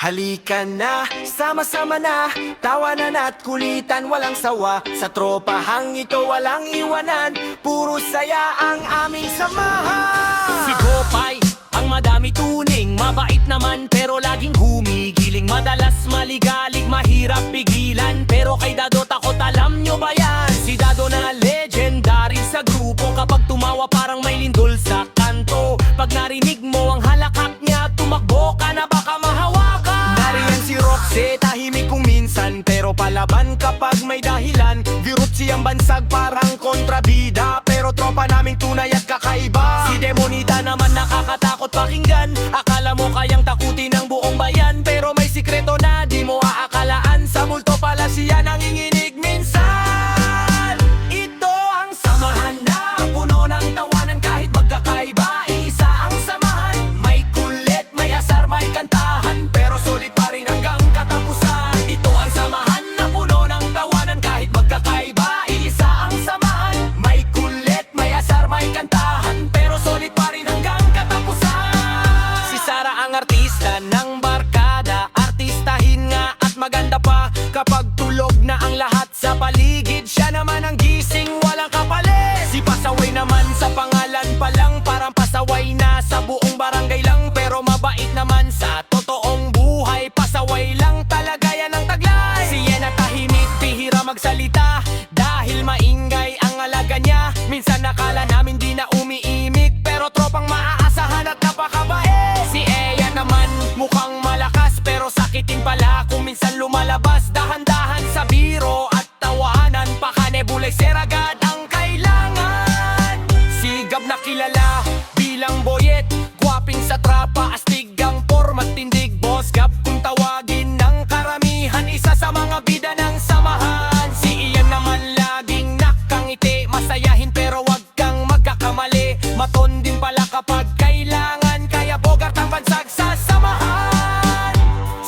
Halika na, sama-sama na, tawanan at kulitan walang sawa. Sa tropahang ito walang iwanan, puro saya ang aming samahan. Si Gopay, ang madami tuning, mabait naman pero laging humigiling. Madalas maligalig, mahirap pigilan, pero kay Dado takot, alam nyo ba yan? Si Dado na legendary sa grupo, kapag tumawa parang may lindol sa kanto. Pag narinig mo ang halakak niya, tumakbo ka na baka mahawakan. Nariyan si Roxy, tahimik kung minsan, pero palaban kapag may dahilan. Virut siyang bansag parang kontrabida, pero tropa naming tunay at kakaiba. Si Demonita naman nakakatakot pakinggan, akala mo kayang takutin ng buong bayan, pero may sikreto na di mo aakalaan. Sa multo pala siya nanginginig minsan. Ito ang samahan na puno ng tawanan kahit magkakaiba. Isa ang samahan, may kulit, may asar, may kantahan, pero sulit pa rin hanggang katapusan. Ito ang samahan na puno ng tawanan kahit magkakaiba. Isa ang samahan, may kulit, may asar, may kantahan, pero sulit pa rin hanggang katapusan. Si Sara ang artista ng barkada, artistahin nga at maganda pa. Kapag tulog na ang lahat sa paligid, siya naman ang gising, walang kapalit. Si Pasaway naman sa pangalan pa lang, parang pasaway na sa buong barangay lang, pero mabait naman sa totoong buhay. Pasaway lang talaga yan ang taglay. Si Yena tahimik, bihira magsalita, dahil maingay ang alaga niya. Minsan nakala namin di na umiimik, pero tropang maaasahan at napakabait. Si Eya naman mukhang malakas, pero sakitin pala kung minsan lumalabas. Dahan-dahan sa biro at tawanan, pakanebulay seragad ang kailangan. Sigab na kilala bilang boyet, gwaping sa trapa, astig ang format, tindig boss gap kung tawagin ng karamihan. Isa sa mga bida ng samahan. Si Ian naman laging nakangiti, masayahin pero wag kang magkakamali. Maton din pala kapag kailangan, kaya bogart ang bansag sa samahan.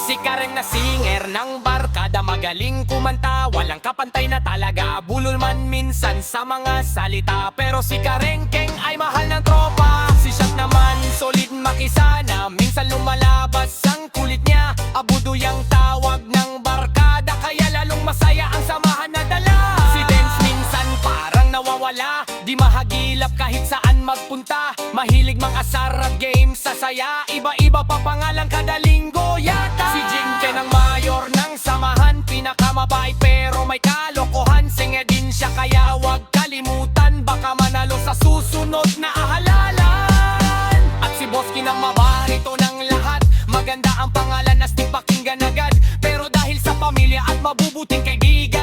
Si Kareng na singer ng barkada, magaling kumanta, walang kapantay na talaga. Bulol man minsan sa mga salita, pero si Karengkeng ay mahal ng tropa. Si Shot naman solid makisana, minsan lumalabas ang kulit niya. Abudo yung tawag ng barkada, kaya lalong masaya ang samahan na dala. Si Dance minsan parang nawawala, di mahagilap kahit saan magpunta. Mahilig mang-asar at games sa saya, iba-iba pa pangalan kada linggo yata. Si Jinken ang mayor ng samahan, pinakamabait pero may kalokohan. Singe din siya kaya wag kalimutan, baka manalo sa susunod na halalan. At si Boski ang mabarito ng lahat, maganda ang pangalan, astig pakinggan agad, pero dahil sa pamilya at mabubuting kaibigan,